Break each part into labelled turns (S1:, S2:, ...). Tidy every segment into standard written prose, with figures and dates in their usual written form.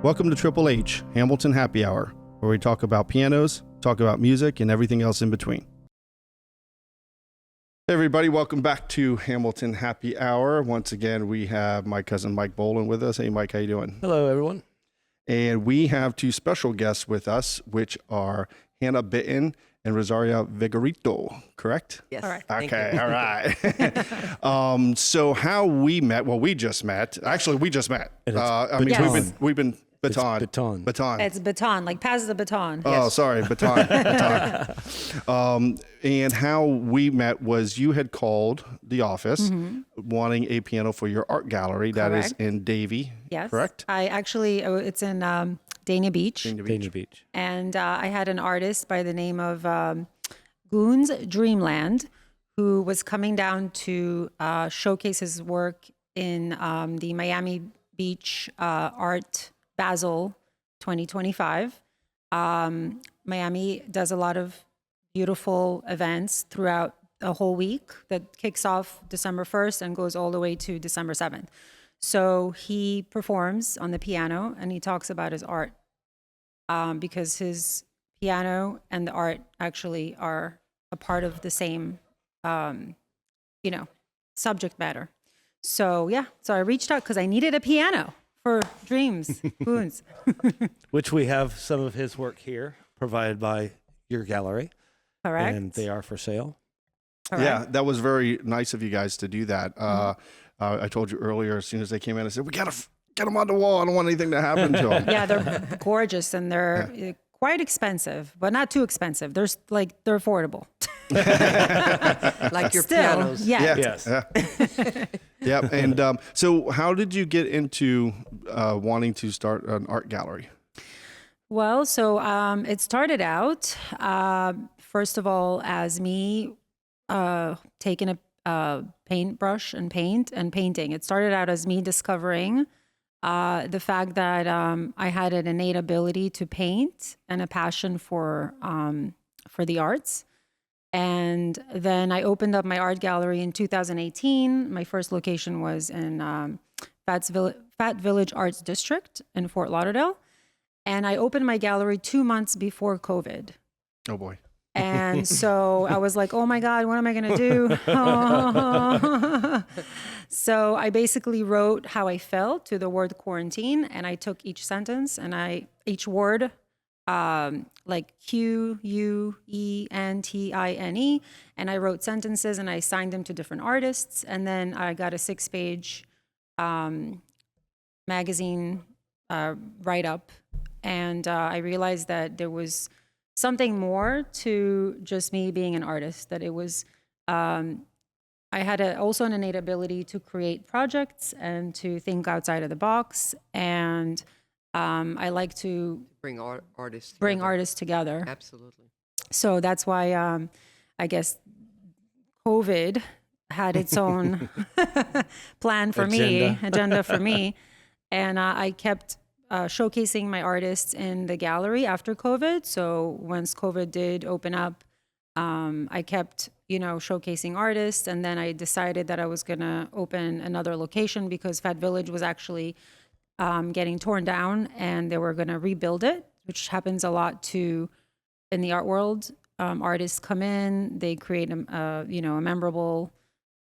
S1: Welcome to Triple H, Hamilton Happy Hour, where we talk about pianos, talk about music, and everything else in between. Hey everybody, welcome back to Hamilton Happy Hour. Once again, we have my cousin Mike Bolin with us. Hey Mike, how you doing?
S2: Hello everyone. And
S1: we have two special guests with us, which are Haena Bitton and Rosaria Vigorito, correct?
S3: Yes.
S1: All right. Okay, all right. So how we met, well, we just met. Actually, we just met. We've been Baton.
S3: It's baton, like pass the baton.
S1: Oh, yes. Sorry, baton. And how we met was you had called the office wanting a piano for your art gallery. That is in Davie.
S3: Yes.
S1: Correct?
S3: It's in Dania Beach.
S2: Dania Beach.
S3: And I had an artist by the name of Goons Dreamland who was coming down to showcase his work in the Miami Beach Art Basel 2025. Miami does a lot of beautiful events throughout a whole week that kicks off December 1st and goes all the way to December 7th. So he performs on the piano and he talks about his art because his piano and the art actually are a part of the same, subject matter. So I reached out because I needed a piano for Dreams, Goons.
S2: Which we have some of his work here, provided by your gallery.
S3: Correct.
S2: And they are for sale.
S3: Correct.
S1: Yeah, that was very nice of you guys to do that. I told you earlier, as soon as they came in, I said, we got to get them on the wall. I don't want anything to happen to them.
S3: Yeah, they're gorgeous and they're quite expensive, but not too expensive. They're affordable.
S4: Like your pianos.
S3: Yeah.
S2: Yes.
S1: Yeah. And so how did you get into wanting to start an art gallery?
S3: Well, so it started out, first of all, as me taking a paintbrush and painting. It started out as me discovering the fact that I had an innate ability to paint and a passion for the arts. And then I opened up my art gallery in 2018. My first location was in Fat Village Arts District in Fort Lauderdale. And I opened my gallery 2 months before COVID.
S1: Oh boy.
S3: And so I was like, oh my God, what am I going to do? So I basically wrote how I felt to the word quarantine. And I took each sentence and each word, like QUENTINE, and I wrote sentences and I signed them to different artists. And then I got a 6-page magazine write-up. And I realized that there was something more to just me being an artist, that it was, I had also an innate ability to create projects and to think outside of the box. And I like to
S4: Bring artists
S3: together.
S4: Absolutely.
S3: So that's why I guess COVID had its own plan for agenda for me. And I kept showcasing my artists in the gallery after COVID. So once COVID did open up, I kept, showcasing artists. And then I decided that I was going to open another location because Fat Village was actually getting torn down and they were going to rebuild it, which happens a lot in the art world. Artists come in, they create a memorable.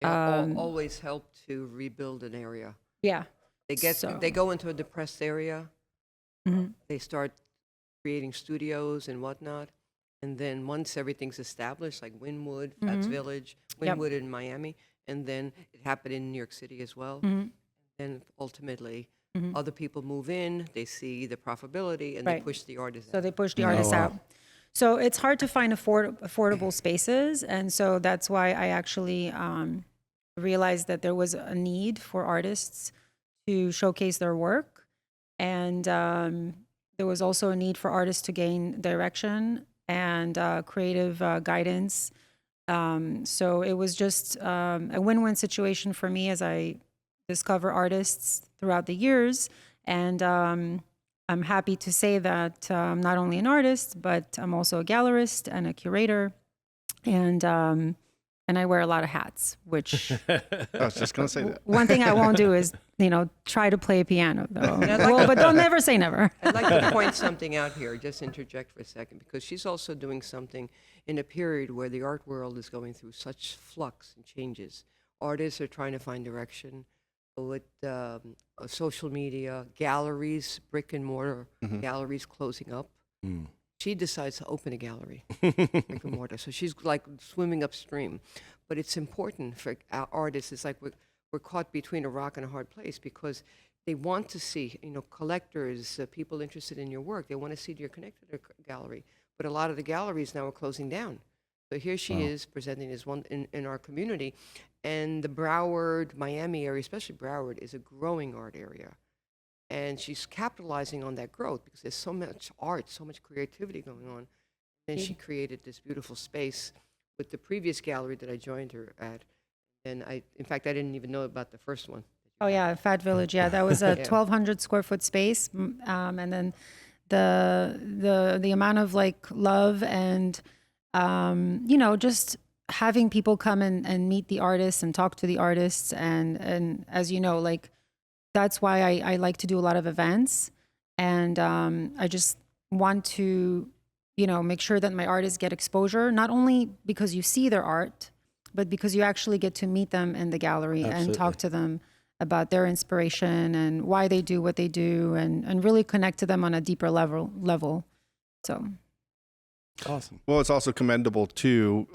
S4: Always help to rebuild an area.
S3: Yeah.
S4: They go into a depressed area.
S3: Mm-hmm.
S4: They start creating studios and whatnot. And then once everything's established, like Wynwood, Fats Village, Wynwood in Miami, and then it happened in New York City as well.
S3: Mm-hmm.
S4: And ultimately, other people move in, they see the profitability, and they push the artists out.
S3: So they push the artists out. So it's hard to find affordable spaces. And so that's why I actually realized that there was a need for artists to showcase their work. And there was also a need for artists to gain direction and creative guidance. So it was just a win-win situation for me as I discover artists throughout the years. And I'm happy to say that I'm not only an artist, but I'm also a gallerist and a curator. And and I wear a lot of hats, which
S1: I was just going to say that.
S3: one thing I won't do is, try to play a piano though. Well, but don't never say never.
S4: I'd like to point something out here, just interject for a second, because she's also doing something in a period where the art world is going through such flux and changes. Artists are trying to find direction with social media, galleries, brick and mortar galleries closing up. She decides to open a gallery, brick and mortar. So she's like swimming upstream. But it's important for our artists. It's like we're caught between a rock and a hard place because they want to see, collectors, people interested in your work. They want to see you're connected to a gallery. But a lot of the galleries now are closing down. So here she is presenting as one in our community. And the Broward, Miami area, especially Broward, is a growing art area. And she's capitalizing on that growth because there's so much art, so much creativity going on. And she created this beautiful space with the previous gallery that I joined her at. And in fact, I didn't even know about the first one.
S3: Oh yeah, Fat Village. Yeah, that was a 1,200 square foot space, and then the amount of like love and just having people come and meet the artists and talk to the artists, and as you know, like that's why I like to do a lot of events, and I just want to make sure that my artists get exposure, not only because you see their art, but because you actually get to meet them in the gallery and talk to them about their inspiration and why they do what they do, and really connect to them on a deeper level. So
S2: Awesome.
S1: Well, it's also commendable too,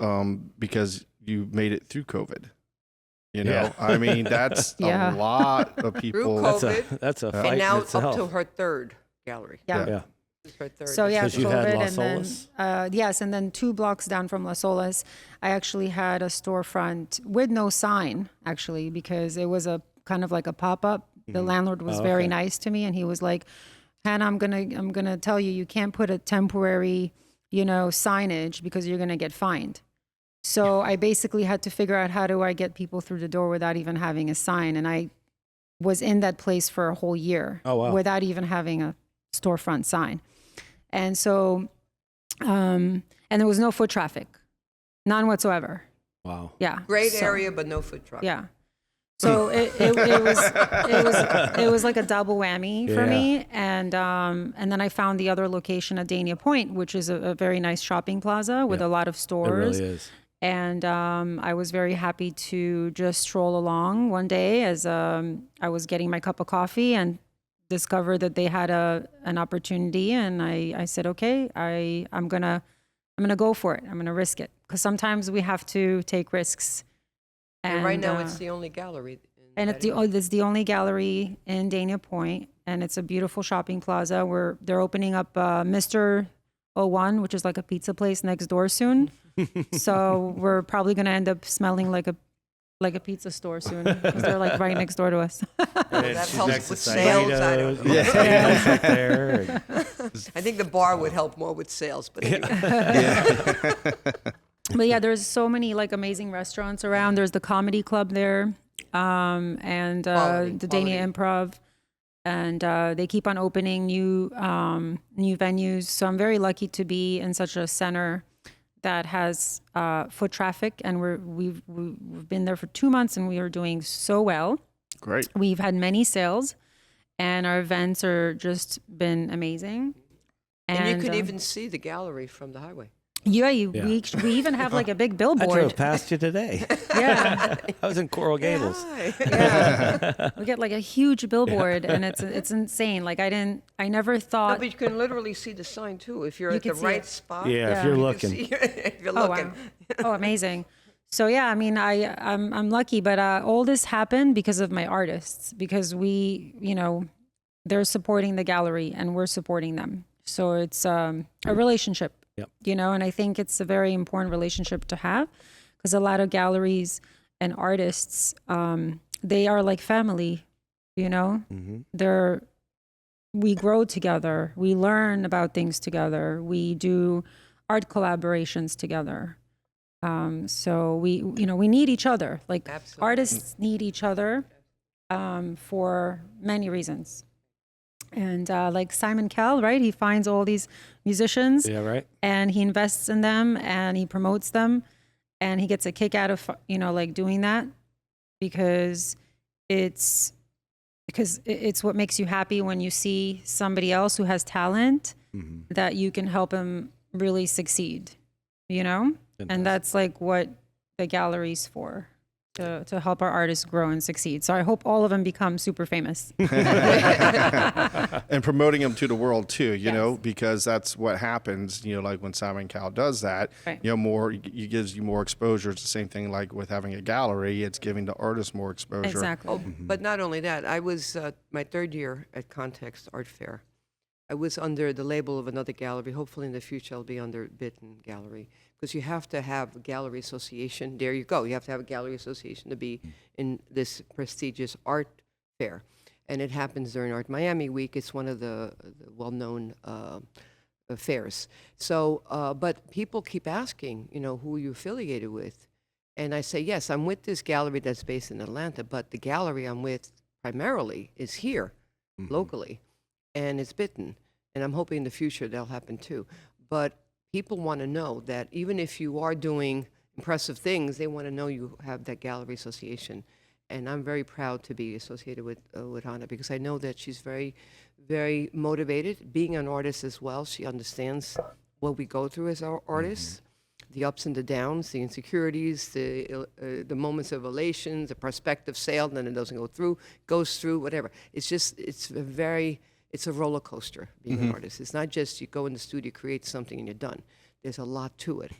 S1: because you made it through COVID.
S2: Yeah.
S1: I mean, that's
S3: Yeah.
S1: a lot of people.
S4: Through COVID,
S2: That's a fight
S4: and now
S2: in itself.
S4: up to her third gallery.
S3: yeah.
S2: Yeah.
S4: This is her third.
S3: So yeah,
S2: Because you had
S3: COVID,
S2: La
S3: and then
S2: Solis?
S3: yes, and then 2 blocks down from La Solis, I actually had a storefront with no sign, actually, because it was a kind of like a pop-up. The landlord was very nice to me, and he was like, "Haena, I'm gonna tell you, you can't put a temporary, signage because you're gonna get fined." So I basically had to figure out how do I get people through the door without even having a sign, and I was in that place for a whole year without even having a storefront sign. And so, and there was no foot traffic, none whatsoever.
S2: Wow.
S3: Yeah.
S4: Great
S3: So,
S4: area, but no foot traffic.
S3: Yeah. So it was like a double whammy for me. And then I found the other location at Dania Point, which is a very nice shopping plaza with a lot of
S2: It
S3: stores.
S2: really is.
S3: And I was very happy to just stroll along one day as I was getting my cup of coffee and discovered that they had an opportunity, and I said, okay, I'm gonna go for it. I'm gonna risk it, because sometimes we have to take risks.
S4: And right now, it's the only gallery.
S3: And it's the only gallery in Dania Point, and it's a beautiful shopping plaza where they're opening up Mr. 01, which is like a pizza place next door soon. So we're probably gonna end up smelling like a pizza store soon, because they're like right next door to us.
S4: that helps with sales. I don't know.
S2: Potatoes right there.
S4: I think the bar would help more with sales, but anyway.
S3: But yeah, there's so many like amazing restaurants around. There's the comedy club there, and the Dania Improv, and they keep on opening new venues. So I'm very lucky to be in such a center that has foot traffic, and we've been there for 2 months, and we are doing so well.
S1: Great.
S3: We've had many sales, and our events are just been amazing.
S4: And you could even see the gallery from the highway.
S3: Yeah, we even have like a big
S2: I
S3: billboard.
S2: drove past you today.
S3: Yeah,
S2: I was in Coral Gables.
S3: yeah. We get like a huge billboard, and it's insane. Like I never
S4: No,
S3: thought.
S4: but you can literally see the sign too if you're at the
S3: can see
S4: right
S3: it.
S4: spot.
S2: Yeah, if you're looking.
S4: If you're
S3: Oh
S4: looking.
S3: wow! Oh, amazing. So yeah, I mean, I'm lucky, but all this happened because of my artists, because we, they're supporting the gallery and we're supporting them. So it's a relationship.
S2: Yep.
S3: And I think it's a very important relationship to have, because a lot of galleries and artists, they are like family, we grow together, we learn about things together, we do art collaborations together. So we need each other. Like
S4: Absolutely.
S3: artists need each other for many reasons. And like Simon Cowell, right? He finds all these musicians,
S2: Yeah, right.
S3: and he invests in them and he promotes them. and he gets a kick out of, like doing that because it's what makes you happy when you see somebody else who has talent that you can help him really succeed, And that's like what the gallery's for, to help our artists grow and succeed. So I hope all of them become super famous.
S1: And promoting them to the world too, you know,
S3: Yes.
S1: because that's what happens, like when Simon Cowell does that,
S3: Right.
S1: it gives you more exposure. It's the same thing like with having a gallery, it's giving the artist more exposure.
S3: Exactly.
S4: Oh, but not only that, I was my third year at Context Art Fair. I was under the label of another gallery. Hopefully in the future I'll be under Bitton Gallery, because you have to have a gallery association. There you go. You have to have a gallery association to be in this prestigious art fair. And it happens during Art Miami Week. It's one of the well-known fairs. So, but people keep asking, who are you affiliated with? And I say, yes, I'm with this gallery that's based in Atlanta, but the gallery I'm with primarily is here, locally, and it's Bitton. And I'm hoping in the future that'll happen too. But people want to know that even if you are doing impressive things, they want to know you have that gallery association. And I'm very proud to be associated with Haena, because I know that she's very, very motivated. Being an artist as well, she understands what we go through as our artists, the ups and the downs, the insecurities, the moments of elation, the prospective sale, then it doesn't go through, goes through, whatever. It's a roller coaster being an artist. It's not just you go in the studio, create something, and you're done. There's a lot to it.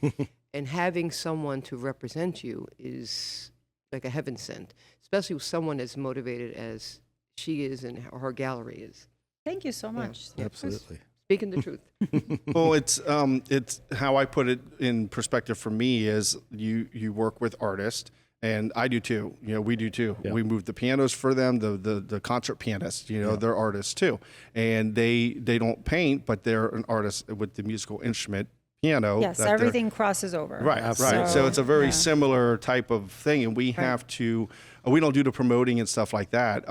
S4: And having someone to represent you is like a heaven sent, especially with someone as motivated as she is and her gallery is.
S3: Thank you so much.
S2: Absolutely.
S4: Speaking the truth.
S1: Well, it's how I put it in perspective for me is you work with artists, and I do too. We do too.
S2: Yeah.
S1: We move the pianos for them, the concert pianists. They're artists too, and they don't paint, but they're an artist with the musical instrument piano.
S3: Yes,
S1: that they're-
S3: everything crosses over.
S1: Right,
S2: Absolutely.
S1: right. So it's a very
S3: yeah.
S1: similar type of thing, and we have to. We don't do the promoting and stuff like that.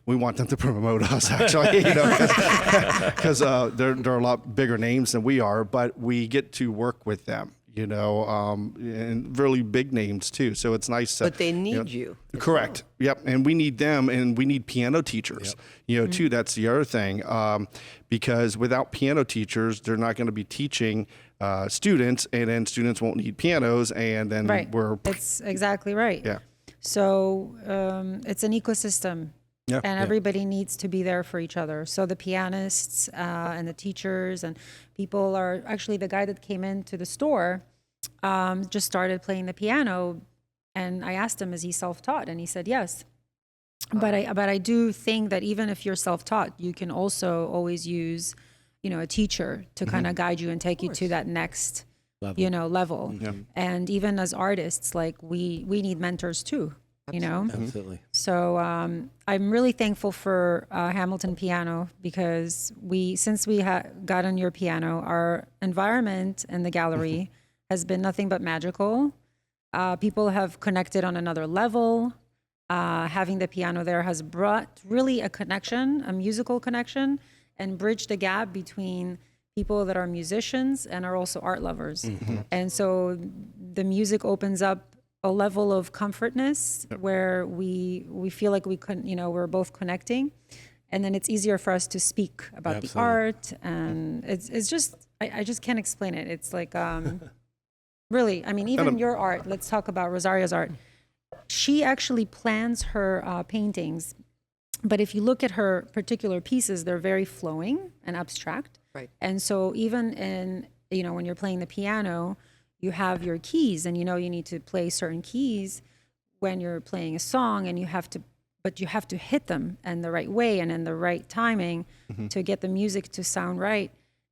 S1: We want them to promote us actually, because they're a lot bigger names than we are, but we get to work with them, and really big names too. So it's nice to.
S4: But they need you.
S1: Correct. Yep. And we need them, and we need piano teachers, too. That's the other thing, because without piano teachers, they're not going to be teaching students, and then students won't need pianos, and then
S3: Right.
S1: we're.
S3: It's exactly right.
S1: Yeah.
S3: So it's an ecosystem.
S1: Yeah.
S3: And everybody needs to be there for each other. So the pianists and the teachers and people are actually, the guy that came into the store just started playing the piano, and I asked him, is he self-taught? And he said yes. But I do think that even if you're self-taught, you can also always use a teacher to kind of guide you and take you to that next level.
S1: Yeah.
S3: And even as artists, like we need mentors too.
S2: Absolutely.
S3: So I'm really thankful for Hamilton Piano, because since we got on your piano, our environment in the gallery has been nothing but magical. People have connected on another level. Having the piano there has brought really a connection, a musical connection, and bridged the gap between people that are musicians and are also art lovers. And so the music opens up a level of comfortness where we feel like we're both connecting, and then it's easier for us to speak about the art, and it's just I just can't explain it. It's like really, I mean, even your art. Let's talk about Rosaria's art. She actually plans her paintings, but if you look at her particular pieces, they're very flowing and abstract.
S4: Right.
S3: And so even in when you're playing the piano, you have your keys, and you need to play certain keys when you're playing a song, and you have to hit them in the right way and in the right timing to get the music to sound right.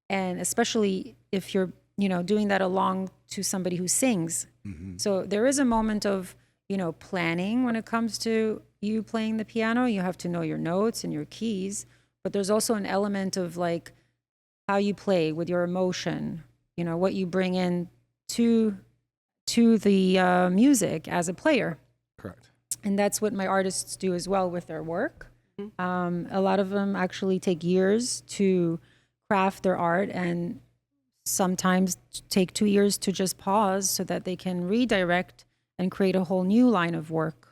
S3: And especially if you're doing that along to somebody who sings. So there is a moment of planning when it comes to you playing the piano. You have to know your notes and your keys, but there's also an element of like how you play with your emotion, what you bring in to the music as a player.
S2: Correct.
S3: And that's what my artists do as well with their work. A lot of them actually take years to craft their art, and sometimes take 2 years to just pause so that they can redirect and create a whole new line of work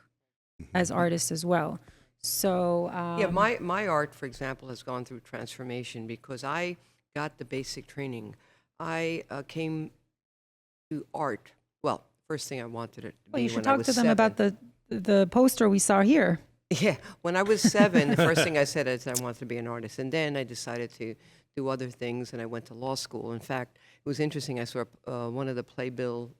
S3: as artists as well. So
S4: Yeah, my art, for example, has gone through transformation because I got the basic training. I came to art. Well, first thing I wanted it to
S3: well,
S4: be
S3: you should
S4: when I
S3: talk
S4: was
S3: to them
S4: 7.
S3: about the poster we saw here.
S4: Yeah, when I was 7, the first thing I said is I wanted to be an artist, and then I decided to do other things, and I went to law school. In fact, it was interesting. I saw one of the playbill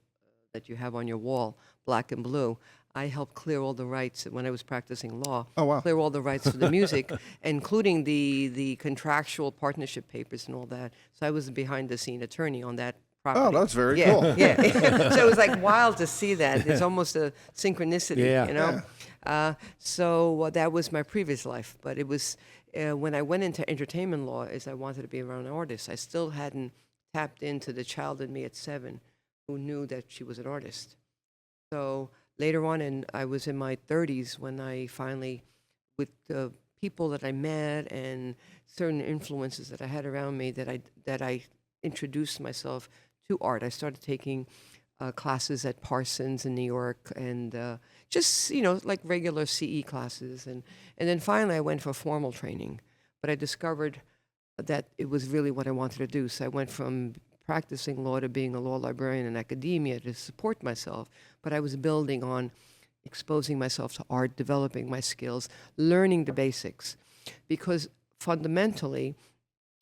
S4: that you have on your wall, black and blue. I helped clear all the rights when I was practicing law.
S1: Oh, wow.
S4: Clear all the rights for the music, including the contractual partnership papers and all that. So I was a behind-the-scene attorney on that property.
S1: Oh, that's very
S4: yeah,
S1: cool.
S4: Yeah. So it was like wild to see that. It's almost a synchronicity,
S2: Yeah.
S4: you know. So that was my previous life. But it was when I went into entertainment law, is I wanted to be around artists. I still hadn't tapped into the child in me at 7 who knew that she was an artist. So later on, and I was in my 30s when I finally, with the people that I met and certain influences that I had around me, that I introduced myself to art. I started taking classes at Parsons in New York, and just like regular CE classes, and then finally I went for formal training. But I discovered that it was really what I wanted to do. So I went from practicing law to being a law librarian in academia to support myself. But I was building on exposing myself to art, developing my skills, learning the basics. Because fundamentally,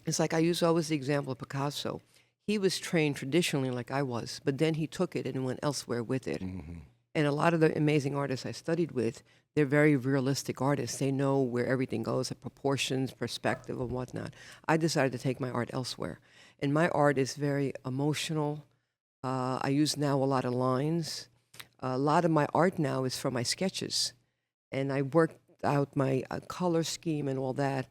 S4: it's like I use always the example of Picasso. He was trained traditionally like I was, but then he took it and went elsewhere with it. And a lot of the amazing artists I studied with, they're very realistic artists. They know where everything goes, the proportions, perspective, and whatnot. I decided to take my art elsewhere. And my art is very emotional. I use now a lot of lines. A lot of my art now is from my sketches. And I worked out my color scheme and all that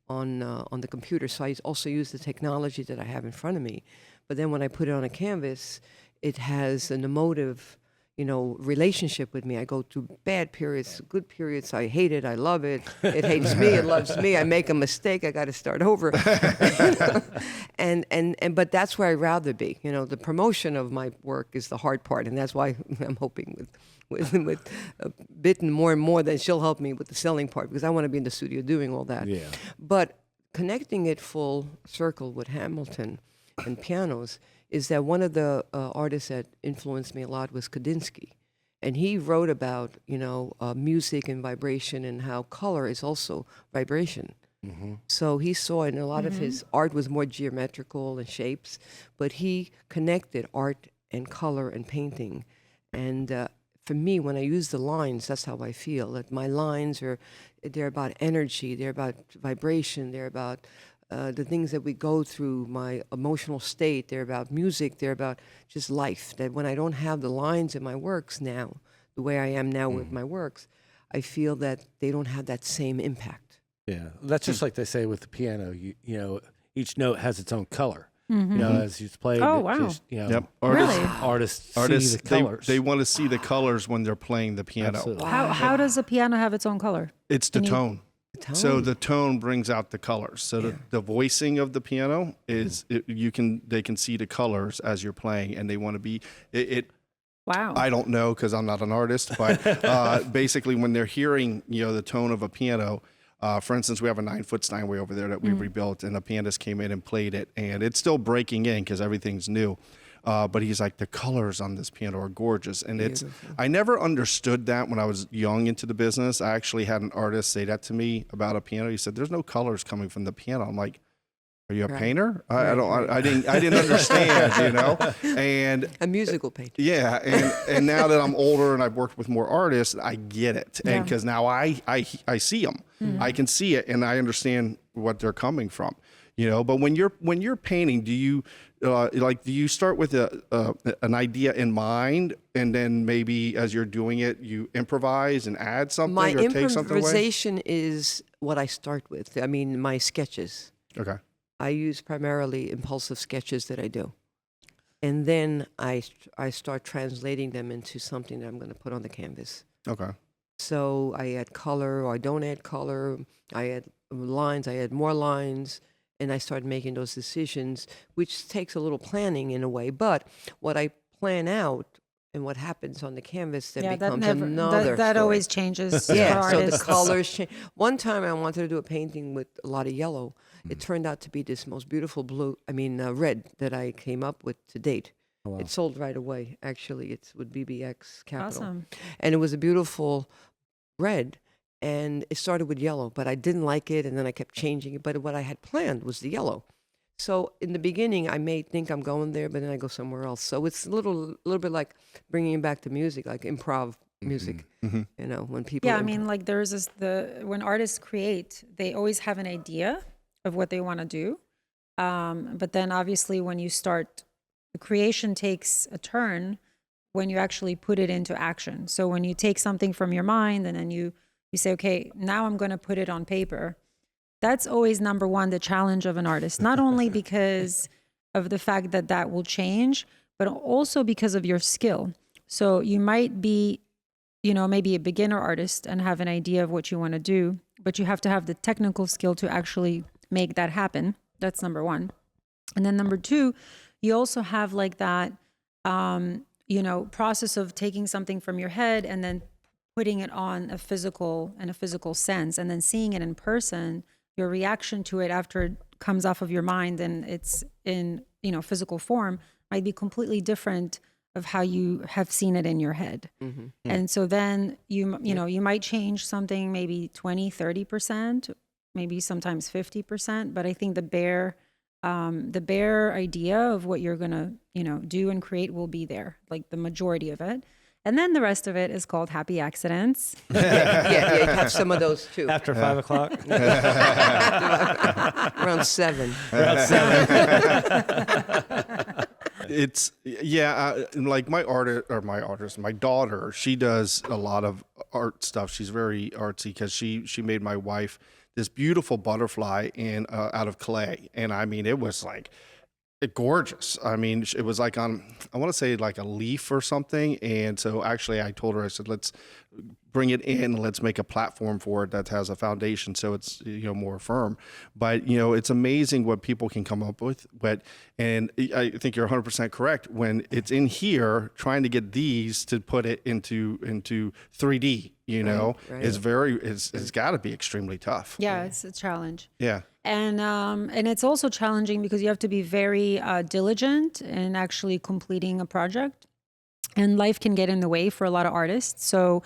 S4: on the computer. So I also use the technology that I have in front of me. But then when I put it on a canvas, it has an emotive, relationship with me. I go through bad periods, good periods. I hate it. I love it. It hates me. It loves me. I make a mistake. I got to start over. But that's where I'd rather be. The promotion of my work is the hard part, and that's why I'm hoping with Bitton more and more that she'll help me with the selling part, because I want to be in the studio doing all that.
S2: Yeah.
S4: But connecting it full circle with Hamilton and pianos is that one of the artists that influenced me a lot was Kandinsky. And he wrote about, music and vibration and how color is also vibration. So he saw, and a lot of his art was more geometrical and shapes, but he connected art and color and painting. And for me, when I use the lines, that's how I feel. That my lines they're about energy, they're about vibration, they're about the things that we go through, my emotional state, they're about music, they're about just life. That when I don't have the lines in my works now, the way I am now with my works, I feel that they don't have that same impact.
S2: Yeah, that's just like they say with the piano. Each note has its own color. As you play.
S3: Oh, wow.
S1: Yep.
S2: Artists see the colors.
S1: They want to see the colors when they're playing the piano.
S2: Absolutely.
S3: How does a piano have its own color?
S1: It's the tone.
S4: Tone.
S1: So the tone brings out the colors. So the voicing of the piano is they can see the colors as you're playing, and they want to be it.
S3: Wow.
S1: I don't know because I'm not an artist, but basically when they're hearing the tone of a piano. For instance, we have a 9-foot Steinway over there that we rebuilt, and a pianist came in and played it, and it's still breaking in because everything's new. But he's like, the colors on this piano are gorgeous, and I never understood that when I was young into the business. I actually had an artist say that to me about a piano. He said, "There's no colors coming from the piano." I'm like, "Are you a painter?" I didn't understand, and
S4: A musical painter.
S1: yeah, and now that I'm older and I've worked with more artists, I get it, and because now I see them, I can see it, and I understand what they're coming from, But when you're painting, do you do you start with an idea in mind, and then maybe as you're doing it, you improvise and add something
S4: My
S1: or take something away?
S4: improvisation is what I start with. I mean, my sketches.
S1: Okay.
S4: I use primarily impulsive sketches that I do. And then I start translating them into something that I'm going to put on the canvas.
S1: Okay.
S4: So I add color, or I don't add color. I add lines, I add more lines. and I started making those decisions, which takes a little planning in a way. But what I plan out and what happens on the canvas then becomes another
S3: that
S4: story.
S3: always changes.
S4: Yeah,
S3: for
S4: so the
S3: artists.
S4: colors change. One time I wanted to do a painting with a lot of yellow. It turned out to be this most beautiful red that I came up with to date.
S2: Oh, wow.
S4: It sold right away, actually. It's with BBX Capital.
S3: Awesome.
S4: And it was a beautiful red, and it started with yellow, but I didn't like it, and then I kept changing it. But what I had planned was the yellow. So in the beginning, I may think I'm going there, but then I go somewhere else. So it's a little bit like bringing it back to music, like improv music. You know, when people
S3: Yeah, I mean, like there's when artists create, they always have an idea of what they want to do, but then obviously when you start, the creation takes a turn when you actually put it into action. So when you take something from your mind and then you say, okay, now I'm going to put it on paper. That's always number one, the challenge of an artist, not only because of the fact that that will change, but also because of your skill. So you might be, you know, maybe a beginner artist and have an idea of what you want to do, but you have to have the technical skill to actually make that happen. That's number one. And then number two, you also have like that, you know, process of taking something from your head and then putting it on a physical sense, and then seeing it in person. Your reaction to it after it comes off of your mind and it's in, you know, physical form might be completely different of how you have seen it in your head. And so then you know, you might change something maybe 20, 30%, maybe sometimes 50%. But I think the bare idea of what you're going to, you know, do and create will be there, like the majority of it. And then the rest of it is called happy accidents.
S4: yeah, you have some of those too.
S2: After 5 o'clock?
S4: Around 7.
S1: It's like my daughter, she does a lot of art stuff. She's very artsy because she made my wife this beautiful butterfly out of clay, and I mean it was like gorgeous. I mean, it was like on, I want to say like a leaf or something. And so actually I told her, I said, let's bring it in. Let's make a platform for it that has a foundation. So it's, you know, more firm, but you know, it's amazing what people can come up with. And I think you're 100% correct. When it's in here, trying to get these to put it into 3D, you know, is it's gotta be extremely tough.
S3: Yeah, it's a challenge.
S1: Yeah.
S3: And it's also challenging because you have to be very diligent in actually completing a project, and life can get in the way for a lot of artists. So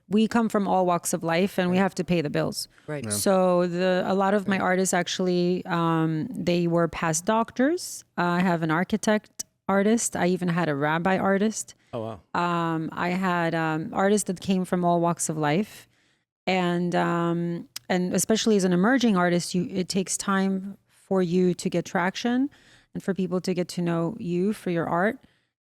S3: we come from all walks of life, and we have to pay the bills.
S4: Right. Yeah.
S3: So a lot of my artists actually, they were past doctors. I have an architect artist. I even had a rabbi artist.
S2: Oh, wow.
S3: I had artists that came from all walks of life, and especially as an emerging artist, it takes time for you to get traction and for people to get to know you for your art.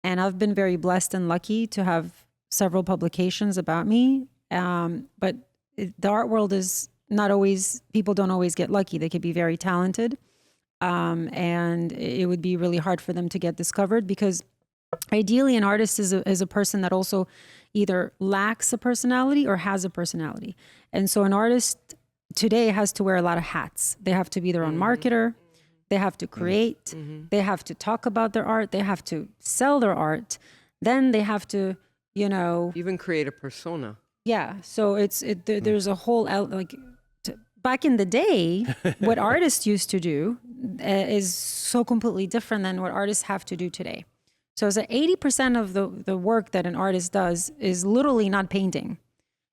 S3: And I've been very blessed and lucky to have several publications about me. But the art world is not always, people don't always get lucky. They could be very talented. And it would be really hard for them to get discovered, because ideally an artist is a person that also either lacks a personality or has a personality. And so an artist today has to wear a lot of hats. They have to be their own marketer. They have to create. They have to talk about their art. They have to sell their art. Then they have to, you know,
S4: Even create a persona.
S3: yeah. So there's a whole back in the day, what artists used to do is so completely different than what artists have to do today. So 80% of the work that an artist does is literally not painting.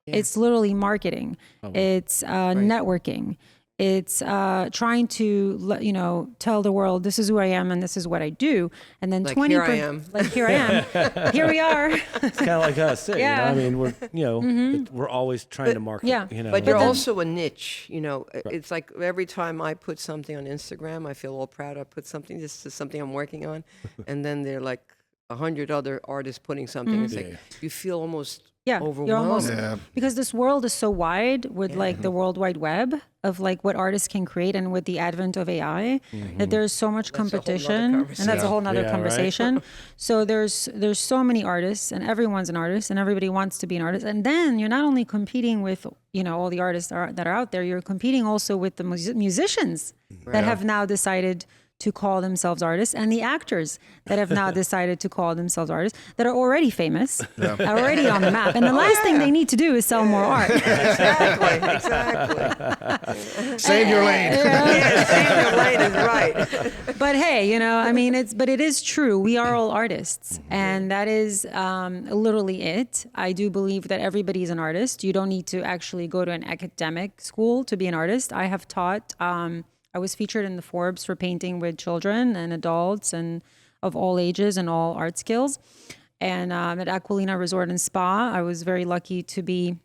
S3: Yeah. It's literally marketing. Oh, wow. It's networking. It's trying to, you know, tell the world, this is who I am and this is what I do. And then
S4: Like
S3: 20%.
S4: here I am.
S3: Like here I am. Here we are.
S2: It's kind of like us, too.
S3: Yeah.
S2: You know? I mean, we're always trying to market.
S3: Yeah.
S2: You know?
S4: But you're also a niche, you know. It's like every time I put something on Instagram, I feel all proud. I put something, this is something I'm working on. And then there are like 100 other artists putting something. It's like you feel almost
S3: Yeah, you're almost
S4: overwhelmed.
S3: because this world is so wide with like the World Wide Web of like what artists can create, and with the advent of AI, that there's so much
S4: That's a whole nother
S3: competition, and that's a whole nother
S2: Yeah, right.
S3: conversation. So there's so many artists, and everyone's an artist, and everybody wants to be an artist. And then you're not only competing with all the artists that are out there, you're competing also with the musicians that have now decided to call themselves artists, and the actors that have now decided to call themselves artists that are already famous, are already on the map. And the last thing they need to do is sell more art.
S4: Exactly.
S1: Save your lane.
S4: Yeah, save your lane is right.
S3: But hey, but it is true. We are all artists, and that is literally it. I do believe that everybody is an artist. You don't need to actually go to an academic school to be an artist. I have taught. I was featured in the Forbes for painting with children and adults and of all ages and all art skills. And at Aquilina Resort and Spa, I was very lucky to be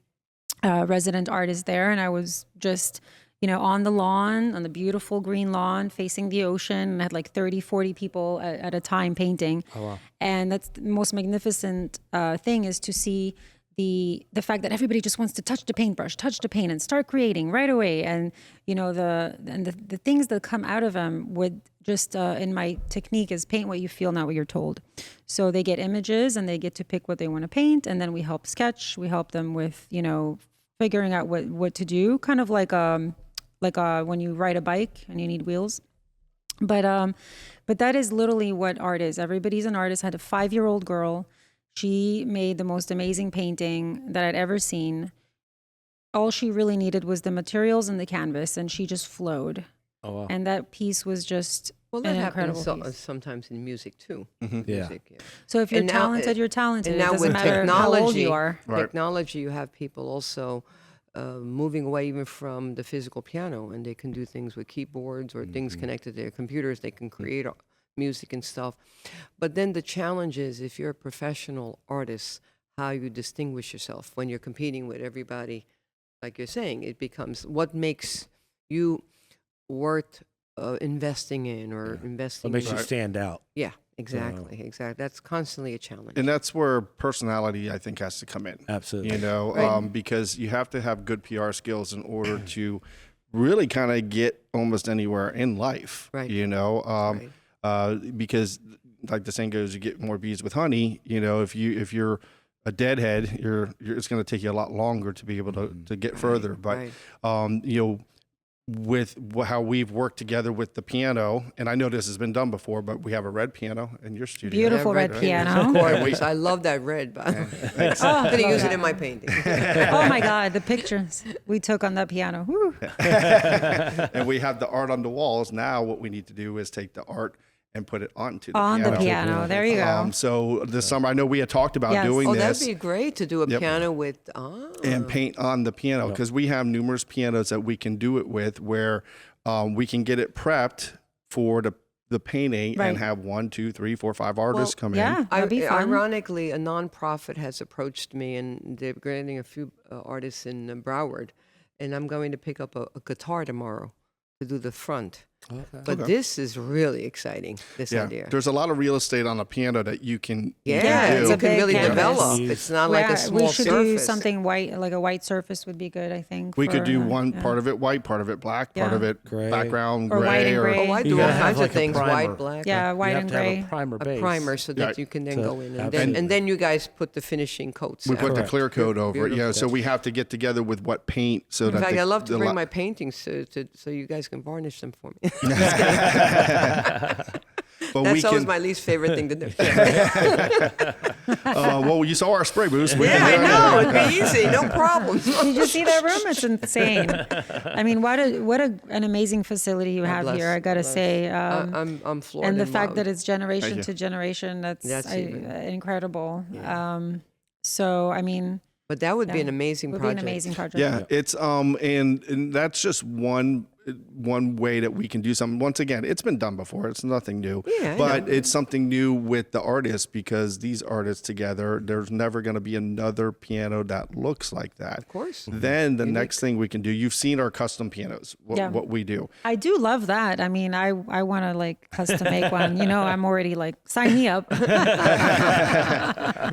S3: a resident artist there. And I was just, on the lawn, on the beautiful green lawn facing the ocean. And I had like 30, 40 people at a time painting. Oh, wow. And that's the most magnificent thing, is to see the fact that everybody just wants to touch the paintbrush, touch the paint, and start creating right away. And the things that come out of them would just in my technique is paint what you feel, not what you're told. So they get images and they get to pick what they want to paint, and then we help sketch. We help them with figuring out what to do, kind of like when you ride a bike and you need wheels. But that is literally what art is. Everybody's an artist. I had a 5-year-old girl. She made the most amazing painting that I'd ever seen. All she really needed was the materials and the canvas, and she just flowed. Oh, wow. And that piece was just
S4: Well, that
S3: an
S4: happens
S3: incredible piece.
S4: sometimes in music too.
S2: Yeah.
S4: Music, yeah.
S3: So if you're
S4: And now-
S3: talented, you're talented.
S4: And
S3: It
S4: now
S3: doesn't
S4: with
S3: matter how old you are.
S1: Right.
S4: technology, you have people also moving away even from the physical piano, and they can do things with keyboards or things connected to their computers. They can create music and stuff. But then the challenge is, if you're a professional artist, how you distinguish yourself when you're competing with everybody. Like you're saying, it becomes what makes you worth investing in or investing.
S2: What makes
S4: in.
S2: you stand out?
S4: Yeah, exactly. That's constantly a challenge.
S1: And that's where personality, I think, has to come in.
S2: Absolutely.
S1: Because you have to have good PR skills in order to really kind of get almost anywhere in life.
S4: Right.
S1: Right. Because like the saying goes, you get more bees with honey. If you're a deadhead, it's going to take you a lot longer to be able to get further. But with how we've worked together with the piano, and I know this has been done before, but we have a red piano in your studio.
S3: Beautiful red piano.
S4: Gorgeous. I love that red. By the way. I'm going to use it in my painting.
S3: Oh my God, the pictures we took on that piano. Woo.
S1: And we have the art on the walls. Now what we need to do is take the art and put it onto the piano.
S3: There you go.
S1: So this summer, I know we had talked about
S3: Yes.
S1: doing
S4: Oh,
S1: this.
S4: that'd be great to do a piano with.
S1: And paint on the piano, because we have numerous pianos that we can do it with, where we can get it prepped for the painting
S3: Right.
S1: and have 1, 2, 3, 4, 5 artists come
S3: Yeah,
S1: in.
S3: that'd be fun.
S4: Ironically, a nonprofit has approached me, and they're getting a few artists in Broward, and I'm going to pick up a guitar tomorrow to do the front.
S2: Okay.
S4: But this is really exciting, this idea.
S1: There's a lot of real estate on a piano that you can
S4: Yeah,
S3: it's
S4: you
S3: a
S4: can
S3: big
S4: really
S3: canvas.
S4: develop. It's not like a small
S3: we should
S4: surface.
S3: do something white, like a white surface would be good, I think.
S1: We could
S3: for,
S1: do one
S3: yeah.
S1: part of it white, part of it black, part
S3: Yeah.
S1: of it
S2: Gray.
S1: background
S3: Or
S1: gray.
S3: white and gray.
S4: Oh, I
S2: You
S4: do all
S2: gotta have
S4: kinds
S2: like
S4: of
S2: a
S4: things,
S2: primer.
S4: white, black.
S3: Yeah,
S2: You
S3: white
S2: have
S3: and
S2: to have
S3: gray.
S2: a primer base.
S4: A primer so that
S1: Yeah.
S4: you can then
S2: So-
S4: go in, and
S2: Absolutely.
S4: then you guys put the finishing coats.
S1: We put
S4: after.
S1: the clear coat over it. Yeah,
S4: Beautiful.
S1: so we have to get together with what paint. So
S4: In
S1: that
S4: fact, I love to bring
S1: li-
S4: my paintings so you guys can varnish them for me.
S1: But
S4: That's
S1: we
S4: always
S1: can.
S4: my least favorite thing to do.
S1: Well, you saw our spray booth. We
S4: Yeah,
S1: can
S4: I
S1: do
S4: know.
S1: anything.
S4: It'd be easy. No problem.
S3: Did you see that room? It's insane. I mean, what an amazing facility you have
S4: bless,
S3: here. I gotta
S4: bless.
S3: say,
S4: I'm floored.
S3: and the
S4: and
S3: fact that
S4: wowed.
S3: it's generation
S1: you.
S3: to generation, that's
S4: even-
S3: incredible. So I mean,
S4: But that would be
S3: yeah,
S4: an amazing
S3: would
S4: project.
S3: be an amazing project.
S1: Yeah, it's and that's just one. one way that we can do something. Once again, it's been done before. It's nothing new,
S4: Yeah, I
S1: but
S4: know.
S1: it's something new with the artists, because these artists together, there's never going to be another piano that looks like that.
S4: Of course.
S1: Then the next thing we can do, you've seen our custom pianos, what we do.
S3: I do love that. I mean, I want to like custom make one. You know, I'm already like, sign me up.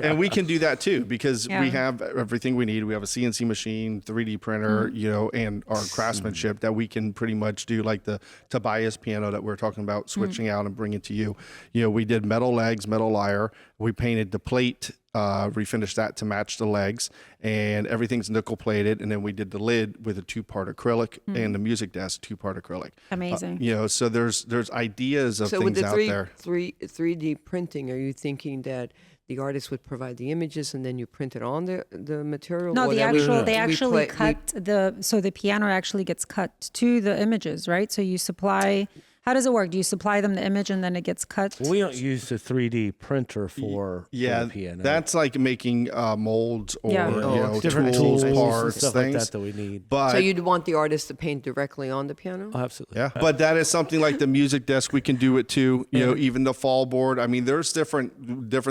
S1: And we can do that too, because
S3: Yeah.
S1: we have everything we need. We have a CNC machine, 3D printer, you know, and our craftsmanship that we can pretty much do, like the Tobias piano that we're talking about, switching out and bringing to you. You know, we did metal legs, metal lyre. We painted the plate, refinished that to match the legs, and everything's nickel plated. And then we did the lid with a 2-part acrylic and the music desk 2-part acrylic.
S3: Amazing.
S1: You know, so there's ideas of
S4: So with
S1: things
S4: the
S1: out there.
S4: 3D printing, are you thinking that the artist would provide the images and then you print it on the material?
S3: No,
S4: or
S3: the
S4: that we-
S3: actual, they
S4: we
S3: actually
S4: play- we-
S3: cut so the piano actually gets cut to the images, right? So you supply, how does it work? Do you supply them the image and then it gets cut?
S2: We don't use the 3D printer for the piano.
S1: that's like making molds or
S3: Yeah.
S1: you
S4: Oh,
S1: know,
S2: different
S1: tools,
S2: tools,
S1: parts,
S2: and stuff
S1: things.
S2: like that we need.
S1: But
S4: So you'd want the artist to paint directly on the piano?
S2: Oh, absolutely.
S1: yeah, but that is something like the music desk. We can do it too. You know, even the fall board. I mean, there's different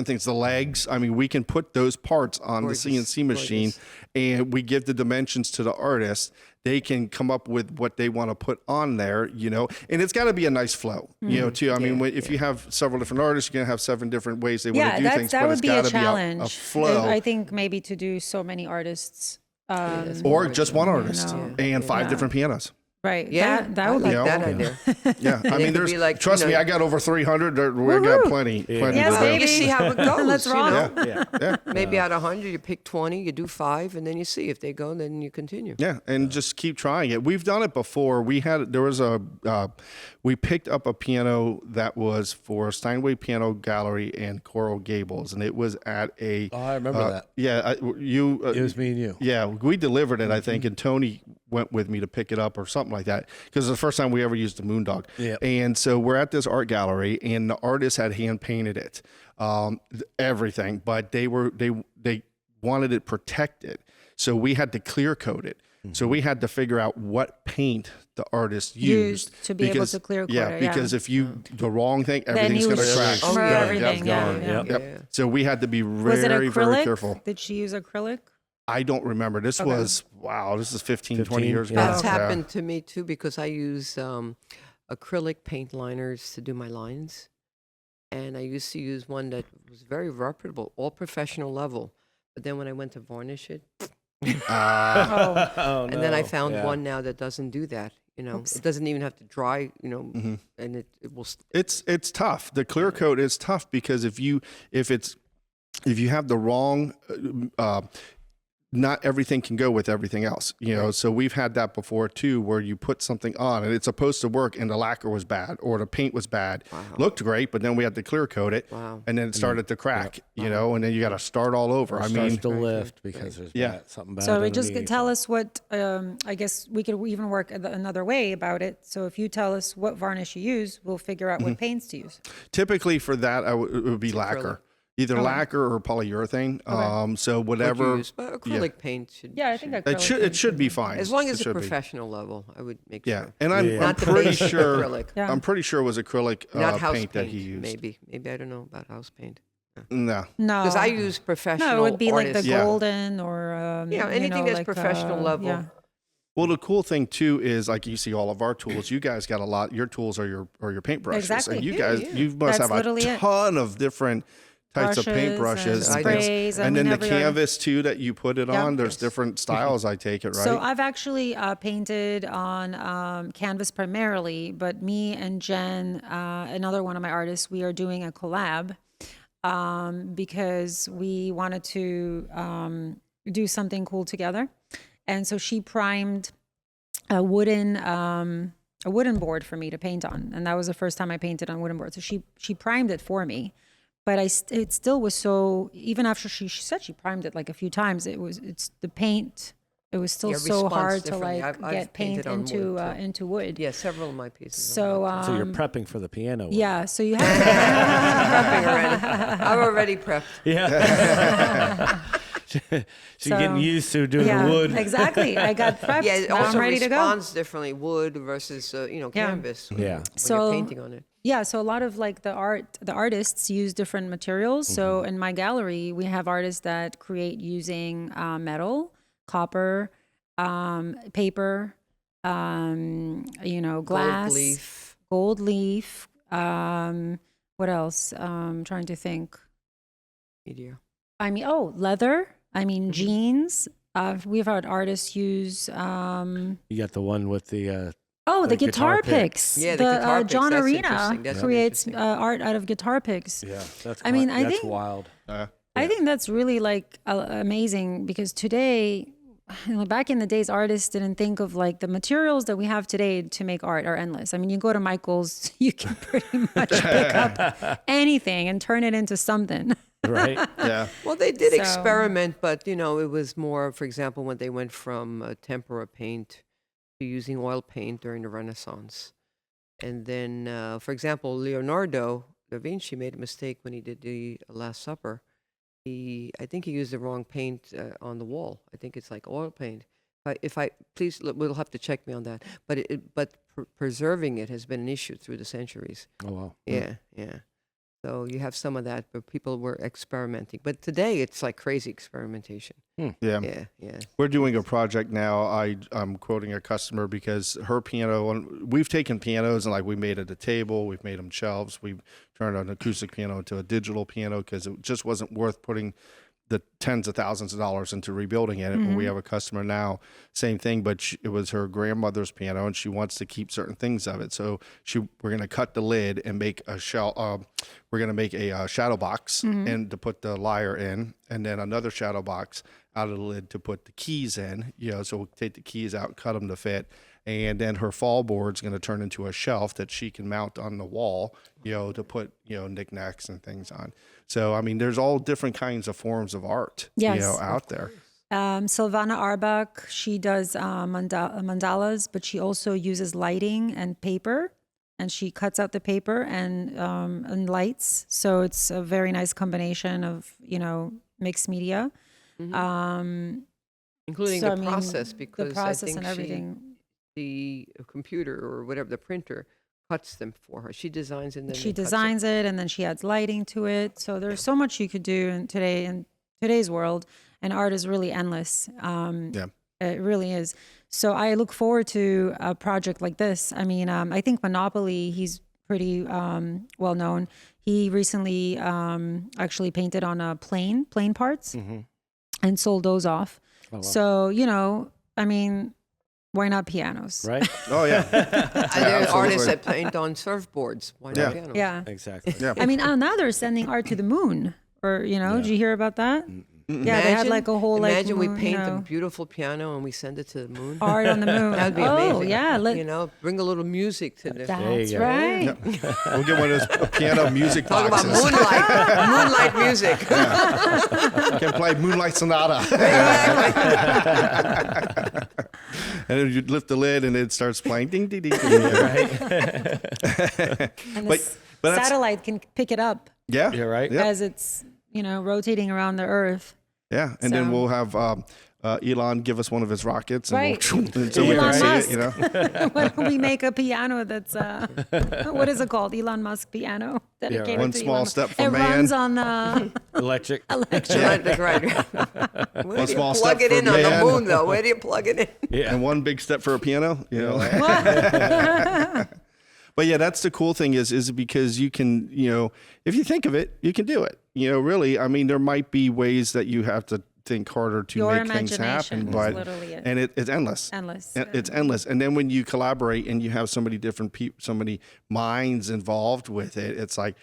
S1: things. The legs. I mean, we can put those parts on
S4: Gorgeous,
S1: the CNC machine,
S4: gorgeous.
S1: and we give the dimensions to the artist. They can come up with what they want to put on there, you know, and it's got to be a nice flow, you know, too. I mean, if you have several different artists, you're going to have 7 different ways they want
S3: Yeah,
S1: to do things,
S3: that
S1: but
S3: would
S1: it's
S3: be
S1: got
S3: a
S1: to be
S3: challenge.
S1: a flow.
S3: I think maybe to do so many artists.
S1: Or just one artist
S3: know.
S1: and 5 different pianos.
S3: Right.
S4: Yeah,
S3: That would
S4: I
S3: be
S4: like that idea.
S1: Yeah, I
S4: it
S1: mean,
S4: could
S1: there's
S4: be like,
S1: trust
S4: you
S1: me,
S4: know-
S1: I got over 300. We got plenty
S3: Yes,
S1: to
S4: Well,
S1: do.
S3: baby.
S4: you see how it goes.
S3: That's
S4: you
S3: wrong.
S4: know?
S2: Yeah.
S4: Maybe out of 100, you pick 20, you do 5, and then you see if they go, then you continue.
S1: Yeah, and just keep trying it. We've done it before. We picked up a piano that was for Steinway Piano Gallery and Coral Gables, and it was at a.
S2: Oh, I remember that.
S1: Yeah,
S2: It was me and you.
S1: Yeah, we delivered it, I think, and Tony went with me to pick it up or something like that, because it was the first time we ever used the Moondog.
S2: Yep.
S1: And so we're at this art gallery, and the artist had hand painted it, everything, but they wanted it protected, so we had to clear coat it. So we had to figure out what paint the artist used
S3: to be able to clear coat it, yeah.
S1: because if you the wrong thing,
S3: Then
S1: everything's
S3: you
S1: going to crack.
S3: shimmer
S2: Yeah,
S3: everything.
S2: gone.
S3: Yeah.
S2: Yep.
S1: Yep. So we had to be
S3: Was it
S1: very, very
S3: acrylic?
S1: careful.
S3: Did she use acrylic?
S1: I don't remember. This was, this is 15, 20 years ago.
S2: yeah.
S4: That's
S1: Yeah.
S4: happened to me too because I use acrylic paint liners to do my lines. And I used to use one that was very reputable, all professional level. But then when I went to varnish it,
S2: Oh,
S4: and then I
S2: no.
S4: found
S2: Yeah.
S4: one now that doesn't do that. You know,
S3: Oops.
S4: it doesn't even have to dry, you know, and it will.
S1: It's tough. The clear coat is tough because if you have the wrong, not everything can go with everything else, you know. So we've had that before too, where you put something on and it's supposed to work, and the lacquer was bad or the paint was bad. Looked great, but then we had to clear coat it,
S4: Wow.
S1: and then it started to crack, you know, and then you got to start all over. I
S2: Starts
S1: mean,
S2: to lift because there's something bad.
S3: So we just
S2: underneath.
S3: tell us what, I guess we could even work another way about it. So if you tell us what varnish you use, we'll figure out what paints to use.
S1: typically for that, it would be lacquer, either lacquer or polyurethane. So
S4: What
S1: whatever.
S4: you use. But acrylic paint should.
S3: Yeah, I think
S1: It
S3: acrylic.
S1: it should be fine.
S4: As long
S1: It
S4: as it's
S1: should be.
S4: professional level, I would make
S1: Yeah,
S4: sure.
S1: and I'm
S4: Not the
S1: pretty
S4: basic
S1: sure.
S4: acrylic.
S3: Yeah.
S1: I'm pretty sure it was acrylic
S4: Not house
S1: paint that he
S4: paint,
S1: used.
S4: maybe. Maybe I don't know about house paint.
S1: No.
S3: No.
S4: Because I use professional
S3: No, it would be like
S4: artists.
S3: the
S1: Yeah.
S3: golden or
S4: Yeah,
S3: you
S4: anything
S3: know,
S4: that's
S3: like,
S4: professional level.
S3: Yeah.
S1: Well, the cool thing too is like you see all of our tools. You guys got a lot. Your tools are your paintbrushes.
S3: Exactly.
S1: And you
S4: Yeah,
S1: guys,
S4: yeah.
S1: you must
S3: That's
S1: have a
S3: literally it.
S1: ton of different types of
S3: Brushes
S1: paintbrushes
S3: and
S1: and things.
S3: sprays. I
S1: And
S3: mean,
S1: then the
S3: every other-
S1: canvas too that you put it
S3: Yeah.
S1: on. There's different styles. I take it right.
S3: So I've actually painted on canvas primarily, but me and Jen, another one of my artists, we are doing a collab because we wanted to do something cool together. And so she primed a wooden board for me to paint on, and that was the first time I painted on wooden board. So she primed it for me, but it still was so. Even after she said she primed it like a few times, it was still
S4: Yeah,
S3: so
S4: response
S3: hard to
S4: differently.
S3: like
S4: I've
S3: get paint
S4: painted on
S3: into
S4: wood, too.
S3: into wood.
S4: Yeah, several of my pieces.
S3: So
S2: So you're prepping for the piano. one.
S3: yeah, so you have
S4: I'm prepping already. I'm already prepped.
S2: Yeah. She's getting used to doing
S3: yeah,
S2: the wood.
S3: exactly. I got prepped.
S4: Yeah, it
S3: Now
S4: also
S3: I'm ready to go.
S4: responds differently, wood versus canvas.
S2: Yeah.
S4: When
S3: So-
S4: you're painting on it.
S3: Yeah, so a lot of like the artists use different materials. So in my gallery, we have artists that create using metal, copper, paper, glass, gold leaf. What else? Trying to think.
S4: Media.
S3: I mean, leather. I mean, jeans. We've had artists use.
S2: You got the one with the
S3: The guitar picks.
S4: Yeah, the guitar picks.
S3: John
S4: That's
S3: Arena
S4: interesting. That's
S3: creates
S4: interesting.
S3: art out of guitar picks.
S2: yeah. That's
S3: I mean, I
S2: that's
S3: think-
S2: wild.
S3: I think that's really like amazing because today, back in the days, artists didn't think of like the materials that we have today to make art are endless. I mean, you go to Michael's, you can pretty much pick up anything and turn it into something.
S2: Right.
S1: Yeah.
S4: Well, they did
S3: So-
S4: experiment, but it was more, for example, when they went from tempera paint to using oil paint during the Renaissance. And then, for example, Leonardo da Vinci made a mistake when he did the Last Supper. I think he used the wrong paint on the wall. I think it's like oil paint. Please, we'll have to check me on that. But preserving it has been an issue through the centuries.
S2: Oh wow.
S4: Yeah. So you have some of that, but people were experimenting. But today it's like crazy experimentation.
S1: Yeah.
S4: Yeah.
S1: We're doing a project now. I'm quoting a customer because her piano, and we've taken pianos and like we made it a table, we've made them shelves, we've turned an acoustic piano into a digital piano because it just wasn't worth putting the tens of thousands of dollars into rebuilding it. And we have a customer now, same thing, but it was her grandmother's piano and she wants to keep certain things of it. So we're going to cut the lid and make a shell. We're going to make a shadow box and to put the lyre in, and then another shadow box out of the lid to put the keys in, so we'll take the keys out and cut them to fit. And then her fall board's going to turn into a shelf that she can mount on the wall, to put, knickknacks and things on. So, I mean, there's all different kinds of forms of art,
S3: Yes.
S1: out there.
S3: Silvana Arbach, she does mandalas, but she also uses lighting and paper, and she cuts out the paper and lights. So it's a very nice combination of, mixed media.
S4: Including
S3: So,
S4: the
S3: I mean,
S4: process,
S3: the
S4: because
S3: process
S4: I think
S3: and everything.
S4: the computer or whatever, the printer, cuts them for her. She designs and then
S3: She
S4: they cuts it.
S3: designs it and then she adds lighting to it. So there's so much you could do in today's world, and art is really endless.
S1: Yeah.
S3: It really is. So I look forward to a project like this. I mean, I think Monopoly, he's pretty well known. He recently actually painted on a plane parts and sold those off.
S2: Oh, wow.
S3: So, I mean, why not pianos?
S2: Right.
S1: Oh, yeah.
S4: And there are artists
S1: Absolutely.
S4: that paint on surfboards. Why
S1: Yeah.
S4: not piano?
S3: Yeah.
S2: Exactly.
S1: Yeah.
S3: I mean, now they're sending art to the moon. Or, did you hear about that? Yeah, they had like a whole
S4: Imagine we
S3: moon,
S4: paint a beautiful piano and we send it to the moon.
S3: art on the moon.
S4: That'd be
S3: Oh,
S4: amazing.
S3: yeah.
S4: Bring a little music to the.
S3: That's
S2: go.
S3: right.
S1: We'll get one of those piano music
S4: Talk about
S1: boxes.
S4: moonlight music.
S1: Can play Moonlight Sonata. And then you lift the lid and it starts playing ding, ding, ding, ding.
S2: Right.
S3: And
S1: But-
S3: the
S1: but that's-
S3: satellite can pick it up
S1: Yeah.
S2: Yeah, right.
S1: Yeah.
S3: as it's, rotating around the Earth.
S1: Yeah. And then
S3: So-
S1: we'll have Elon give us one of his rockets. And
S3: Right.
S1: and so we
S3: Elon
S1: can see it,
S3: Why don't we make a piano that's, what is it called? Elon Musk piano. Dedicated
S1: One
S3: to
S1: small
S3: Elon.
S1: step for
S3: It
S1: man.
S3: runs on
S2: Electric.
S4: Right. Where
S1: One
S4: do you
S1: small
S4: plug
S1: step
S4: it
S1: for
S4: in on the
S1: man.
S4: moon, though? Where do you plug it in?
S2: Yeah.
S1: And one big step for a piano, But yeah, that's the cool thing is because you can, if you think of it, you can do it. Really, I mean, there might be ways that you have to think harder to
S3: Your
S1: make things
S3: imagination
S1: happen,
S3: is
S1: but
S3: literally it.
S1: and it's endless.
S3: Endless.
S1: It's endless. And then when you collaborate and you have so many different people, so many minds involved with it, it's like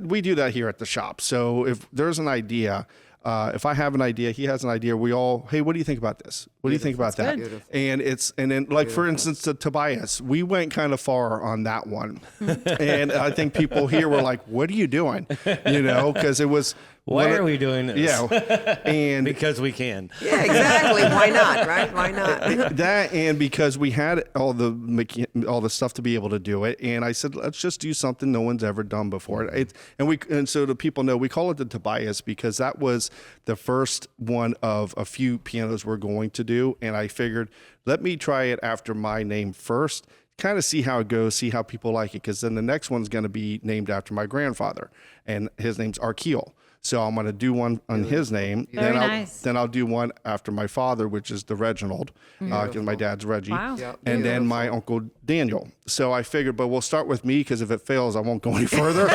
S1: we do that here at the shop. So if there's an idea. If I have an idea, he has an idea. We all, hey, what do you think about this? What do you think about that?
S4: Beautiful.
S1: And then like for instance, to Tobias, we went kind of far on that one, and I think people here were like, "What are you doing?" Because it was
S2: Why are we doing this?
S1: Yeah, and
S2: Because we can.
S4: Yeah, exactly. Why not, right? Why not?
S1: that, and because we had all the stuff to be able to do it, and I said, let's just do something no one's ever done before. And so the people know we call it the Tobias because that was the first one of a few pianos we're going to do, and I figured let me try it after my name first, kind of see how it goes, see how people like it, because then the next one's going to be named after my grandfather, and his name's Arkeel. So I'm going to do one on his name.
S3: Very nice.
S1: Then I'll do one after my father, which is the Reginald, because my dad's Reggie.
S3: Wow.
S4: Yep.
S1: And then my uncle Daniel. So I figured, but we'll start with me because if it fails, I won't go any further.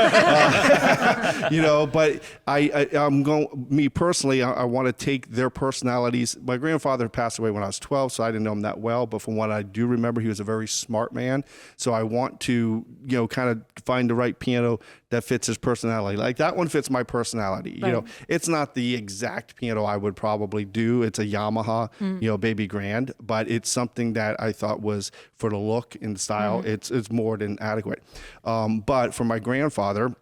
S1: But I'm going, me personally, I want to take their personalities. My grandfather passed away when I was 12, so I didn't know him that well. But from what I do remember, he was a very smart man. So I want to, kind of find the right piano that fits his personality. Like that one fits my personality.
S3: Right.
S1: It's not the exact piano I would probably do. It's a Yamaha, Baby Grand, but it's something that I thought was for the look and style. It's more than adequate. But for my grandfather,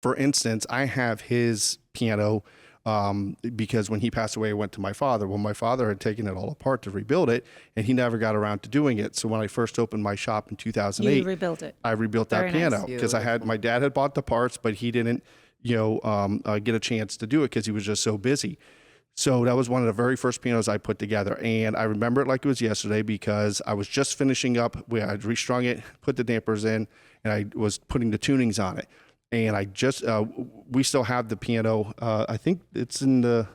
S1: for instance, I have his piano because when he passed away, I went to my father. Well, my father had taken it all apart to rebuild it, and he never got around to doing it. So when I first opened my shop in 2008,
S3: You rebuilt it.
S1: I rebuilt
S3: Very
S1: that
S3: nice.
S1: piano because my dad had bought the parts, but he didn't, get a chance to do it because he was just so busy. So that was one of the very first pianos I put together. And I remember it like it was yesterday because I was just finishing up. I'd restrung it, put the dampers in, and I was putting the tunings on it. And I just, we still have the piano. I think it's in the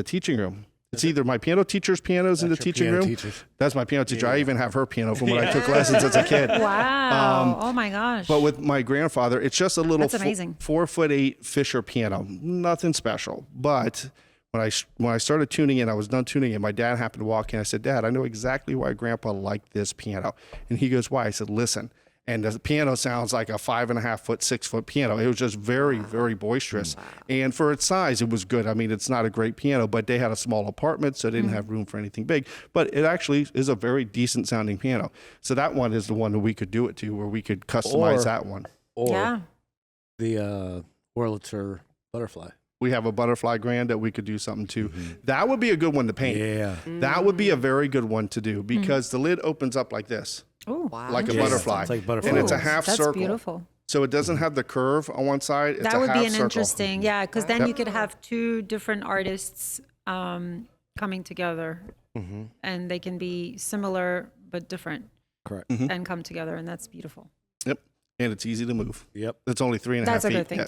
S1: teaching room. It's either my piano teacher's pianos in the teaching room. That's my piano teacher. I even have her piano from when I took lessons as a kid.
S3: Wow. Oh my gosh.
S1: But with my grandfather, it's just a little
S3: That's amazing.
S1: 4'8" Fisher piano. Nothing special. But when I started tuning in, I was done tuning in. My dad happened to walk in. I said, Dad, I know exactly why Grandpa liked this piano. And he goes, why? I said, listen. And the piano sounds like a 5.5 foot, 6 foot piano. It was just very, very boisterous. Wow. And for its size, it was good. I mean, it's not a great piano, but they had a small apartment, so they didn't have room for anything big. But it actually is a very decent sounding piano. So that one is the one that we could do it to, where we could customize that one.
S2: Or the Wurlitzer butterfly.
S1: We have a butterfly grand that we could do something to. That would be a good one to paint.
S2: Yeah.
S1: That would be a very good one to do because the lid opens up like this.
S3: Oh,
S4: Wow.
S1: Like a butterfly.
S2: It's like butterfly.
S1: And it's a half
S3: that's
S1: circle.
S3: beautiful.
S1: So it doesn't have the curve on one side. It's
S3: That
S1: a
S3: would
S1: half
S3: be an
S1: circle.
S3: interesting, because then you could have two different artists coming together, and they can be similar but different,
S2: Correct.
S3: and come together, and that's beautiful.
S1: Yep. And it's easy to move.
S2: Yep.
S1: It's only 3.5
S3: That's a
S1: feet.
S3: good thing
S1: Yeah.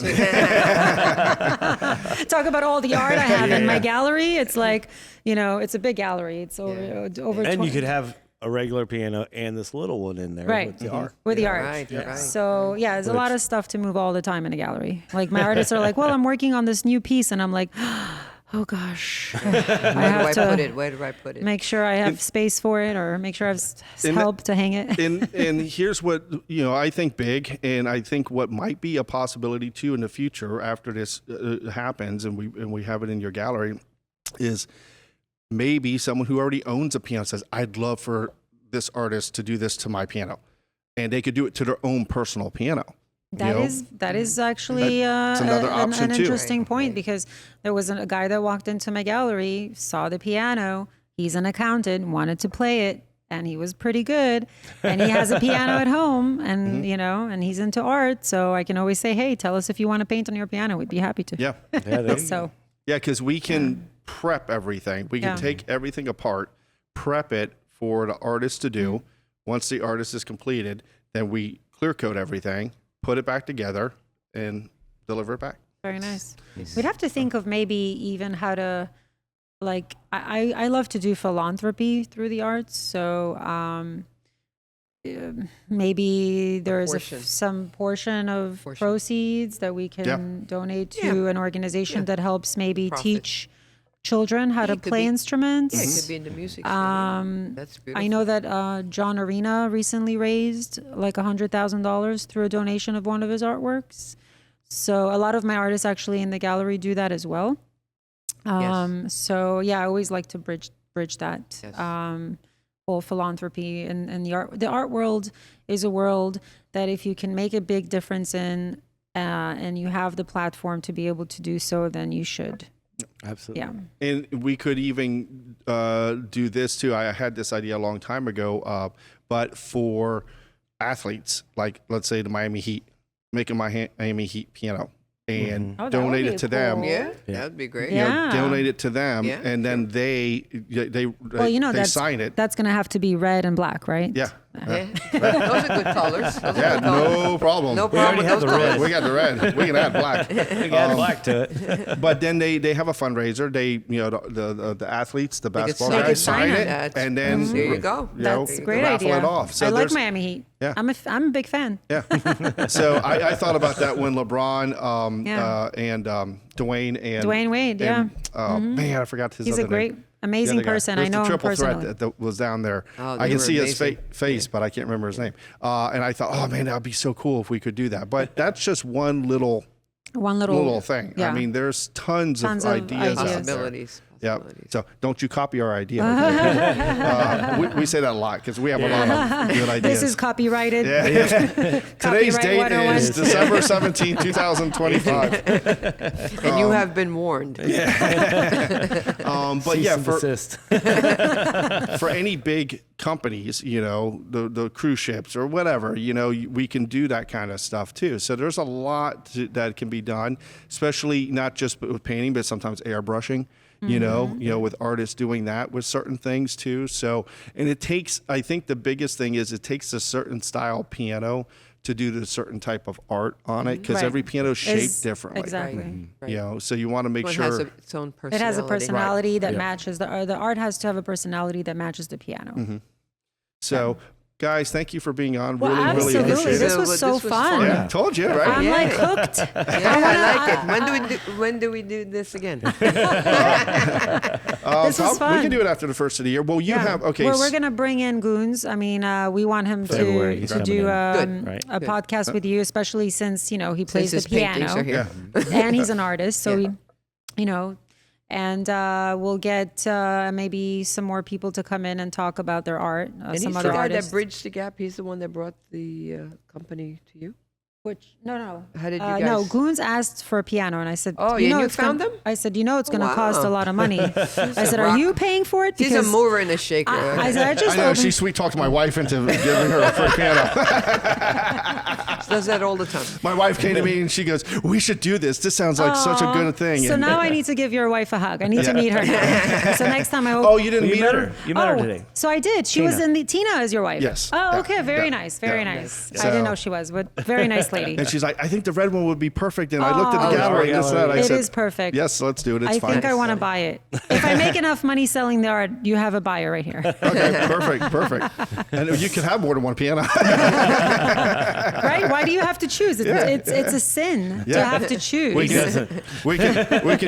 S3: too. Talk about all the art I have in my gallery. It's like, it's a big gallery. It's over
S2: And
S3: 20.
S2: you could have a regular piano and this little one in there
S3: Right.
S2: with the art.
S3: with the art.
S4: Right, right.
S3: So there's a lot of stuff to move all the time in a gallery. Like my artists are like, well, I'm working on this new piece, and I'm like, oh gosh, I
S4: Where
S3: have
S4: do I put
S3: to
S4: it? Where do I put it?
S3: make sure I have space for it, or make sure I have help to hang it.
S1: and here's what I think big, and I think what might be a possibility too in the future after this happens, and we have it in your gallery, is maybe someone who already owns a piano says, I'd love for this artist to do this to my piano, and they could do it to their own personal piano.
S3: That is actually
S1: another option
S3: an
S1: too.
S3: interesting point, because there was a guy that walked into my gallery, saw the piano. He's an accountant, wanted to play it, and he was pretty good. And he has a piano at home, and and he's into art. So I can always say, hey, tell us if you want to paint on your piano. We'd be happy to.
S1: Yeah.
S3: So
S1: Yeah, because we can prep everything. We can take everything apart, prep it for the artist to do. Once the artist is completed, then we clear coat everything, put it back together, and deliver it back.
S3: very nice. We'd have to think of maybe even how to, like, I love to do philanthropy through the arts. So maybe there's some portion of proceeds that we can donate to an organization that helps maybe teach children how to play instruments.
S4: Yeah, it could be in the music. That's beautiful.
S3: I know that John Arena recently raised like $100,000 through a donation of one of his artworks. So a lot of my artists actually in the gallery do that as well. So I always like to bridge that whole philanthropy and the art. The art world is a world that if you can make a big difference in, and you have the platform to be able to do so, then you should.
S2: Absolutely.
S3: Yeah.
S1: And we could even do this too. I had this idea a long time ago, but for athletes, like let's say the Miami Heat, make a Miami Heat piano and
S3: Oh, that would
S1: donate
S3: be
S1: it to
S3: cool.
S1: them.
S4: Yeah, that'd be great.
S1: You know,
S3: Yeah.
S1: donate it to them,
S4: Yeah,
S1: and then they
S3: Well, you know,
S1: they
S3: that's
S1: sign it.
S3: That's going to have to be red and black, right?
S1: Yeah.
S4: Yeah. Those are good colors. Those are
S1: Yeah,
S4: good colors.
S1: no problem.
S4: No
S2: We
S4: problem
S2: already
S4: with
S2: have
S4: those
S2: the red.
S4: colors.
S1: We got the red. We can add black.
S2: We can add black to it.
S1: But then they have a fundraiser. They the athletes, the
S4: could
S1: basketball
S4: sign
S1: guys
S3: it.
S1: sign it,
S4: That's-
S1: and then
S4: There you go.
S3: That's a great
S1: raffle
S3: idea.
S1: it off. So
S3: I like
S1: there's-
S3: Miami Heat.
S1: Yeah.
S3: I'm a big fan.
S1: Yeah. So I thought about that when LeBron
S3: Yeah.
S1: and Dwayne and
S3: Dwayne Wade, yeah.
S1: and, man, I forgot his
S3: He's
S1: other
S3: a great,
S1: name.
S3: amazing
S1: The other guy.
S3: person.
S1: There's
S3: I know
S1: the
S3: him
S1: triple
S3: personally.
S1: threat that was down there.
S4: Oh, they
S1: I can
S4: were
S1: see his
S4: amazing.
S1: face, but I can't remember his name. And I thought, oh man, that would be so cool if we could do that. But that's just one little thing.
S3: Yeah.
S1: I mean, there's tons of
S3: Tons of
S1: ideas out there.
S4: Possibilities.
S1: Yeah.
S4: Possibilities.
S1: So don't you copy our idea. Okay? We say that a lot because we have a lot of good ideas.
S3: This is copyrighted.
S1: Today's
S3: Copyright
S1: date
S3: 101.
S1: is December 17, 2025.
S4: And you have been warned.
S1: But
S2: Cease
S1: yeah,
S2: and
S1: for
S2: desist.
S1: for any big companies, you know, the cruise ships or whatever, you know, we can do that kind of stuff too. So there's a lot that can be done, especially not just with painting, but sometimes airbrushing. You know, with artists doing that with certain things too. So, and it takes, I think the biggest thing is it takes a certain style piano to do the certain type of art on it because
S3: Right.
S1: every piano is shaped
S3: Is-
S1: differently.
S3: Exactly.
S4: Right.
S1: You know, so you want to make
S4: Well, it
S1: sure.
S4: has its own
S3: It
S4: personality.
S3: has a personality that
S2: Yeah.
S3: matches the art has to have a personality that matches the piano.
S1: So, guys, thank you for being on.
S3: Well,
S1: really
S3: absolutely.
S1: appreciate
S3: This
S1: it.
S3: was so
S4: This was
S3: fun.
S4: fun.
S1: Yeah, told you, right?
S3: I'm
S4: Yeah.
S3: like hooked.
S4: Yeah, I like it. When do we do this again?
S3: This was
S1: We
S3: fun.
S1: can do it after the first of the year. Well, you have okay.
S3: Well, we're gonna bring in Goons. I mean, we want him
S2: February,
S3: to
S2: he's
S3: to
S2: coming
S3: do
S2: in. Good. Right.
S3: a podcast with you, especially since he plays
S4: Since
S3: the
S4: his paintings are
S3: piano
S4: here.
S3: and he's an artist. So
S4: Yeah.
S3: and we'll get maybe some more people to come in and talk about their art.
S4: And
S3: Some
S4: he's
S3: other
S4: the guy
S3: artists.
S4: that bridged the gap. He's the one that brought the company to you.
S3: Which no.
S4: How did you
S3: No,
S4: guys-
S3: Goons asked for a piano, and I said,
S4: Oh, yeah, and you
S3: it's gonna-
S4: found them?
S3: I said, it's going to
S4: Wow.
S3: cost a lot of money. I said,
S4: rock.
S3: are you paying for it?
S4: He's a
S3: Because
S4: mover and a shaker.
S3: I said, I just
S1: I know
S3: opened-
S1: she sweet talked my wife into giving her a free piano.
S4: Does that all the time.
S1: My wife came to me and she goes, "We should do this. This sounds like such a good thing."
S3: So
S1: And-
S3: now I need to give your wife a hug. I need to meet her now. So next time I open.
S1: oh, you didn't
S2: You
S1: meet
S2: met
S1: her?
S2: her. You met her today.
S3: So I did. She was in the Tina is your wife.
S1: Yes.
S3: Oh,
S1: Yeah.
S3: okay. Very
S1: Yeah.
S3: nice. Very
S1: Yeah.
S3: nice.
S1: Yeah.
S3: I didn't
S1: So-
S3: know she was, but very nice lady.
S1: And she's like, "I think the red one would be perfect." And I looked at the
S3: Oh.
S1: gallery and this and that. I
S3: It
S1: said,
S3: is perfect.
S1: "Yes, let's do it. It's
S3: I
S1: fine."
S3: think I want to buy it. If I make enough money selling the art, you have a buyer right here.
S1: Okay, perfect. And you can have more than one piano.
S3: Right? Why do you have to choose? It's a sin to
S1: Yeah.
S3: have to choose.
S1: we can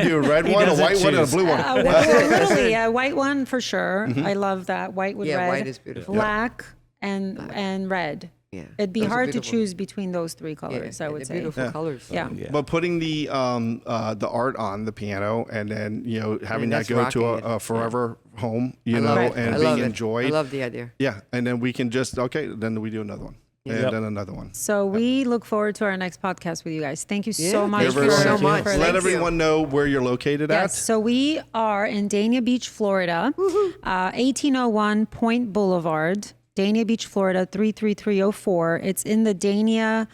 S1: do a red one, a
S2: doesn't
S1: white one, and a
S2: choose.
S1: blue one.
S3: Well, literally, a white one for sure. I love that white with
S4: Yeah,
S3: red.
S4: white is beautiful.
S3: Black and red.
S4: Yeah.
S3: It'd be
S4: Those are
S3: hard to
S4: beautiful.
S3: choose between those three colors. I
S4: and
S3: would
S4: they're
S3: say.
S4: beautiful colors.
S3: Yeah.
S1: But putting the art on the piano and then having that
S4: that's
S1: go to
S4: rocking
S1: a forever home,
S4: I love it.
S1: and
S4: I
S1: being
S4: love it.
S1: enjoyed.
S4: I love the idea.
S1: Yeah, and then we can just then we do another one, and
S2: Yep.
S1: then another one.
S3: So we look forward to our next podcast with you guys. Thank you so
S4: Yeah,
S3: much
S4: thank
S3: for
S4: you so
S3: for
S4: much.
S3: this.
S1: Let
S4: Thank
S1: everyone know where you're located
S3: Yes, so we are in Dania Beach, Florida, 1801 Point Boulevard, Dania Beach, Florida, 33304. It's in the Dania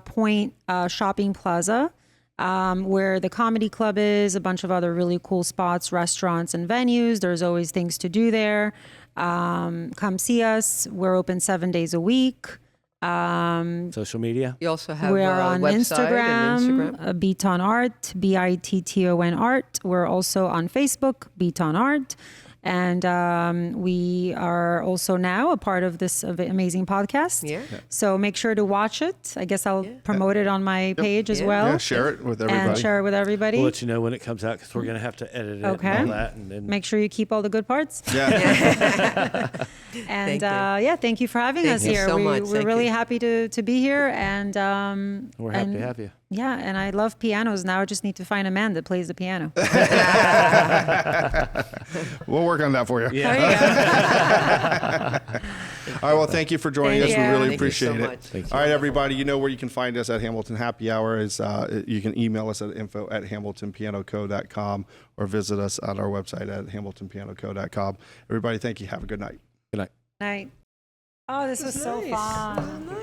S3: Point Shopping Plaza, where the comedy club is, a bunch of other really cool spots, restaurants, and venues. There's always things to do there. Come see us. We're open 7 days a week.
S2: Social media.
S4: You also have
S3: We are
S4: a
S3: on
S4: website and
S3: Instagram,
S4: Instagram.
S3: Bitton Art, Bitton Art. We're also on Facebook, Bitton Art. And we are also now a part of this amazing podcast.
S4: Yeah.
S3: So make sure to watch it. I guess I'll promote it on my page as
S4: Yeah.
S3: well.
S1: Yeah, share it with everybody.
S3: And share it with everybody.
S2: We'll let you know when it comes out because we're going to have to edit it
S3: Okay.
S2: and all that. And then
S3: Make sure you keep all the good parts.
S1: Yeah.
S3: And
S4: Thank you.
S3: thank you for having
S4: Thank
S3: us
S4: you
S3: here.
S4: so much.
S3: We're
S4: Thank
S3: really
S4: you.
S3: happy to be here. And
S2: we're happy
S3: and-
S2: to have you.
S3: Yeah, and I love pianos. Now I just need to find a man that plays the piano.
S1: We'll work on that for you.
S2: Yeah.
S3: There you go.
S1: All right, well, thank you for joining
S3: Thank
S1: us. We
S3: you.
S1: really
S4: Thank you so
S1: appreciate it.
S4: much.
S2: Thank you.
S1: All right, everybody, you know where you can find us at Hamilton Happy Hour. Is you can email us at info@hamiltonpianoco.com or visit us on our website at hamiltonpianoco.com. Everybody, thank you. Have a good night.
S2: Good night.
S3: Night. Oh, this was so
S4: Nice.
S3: fun.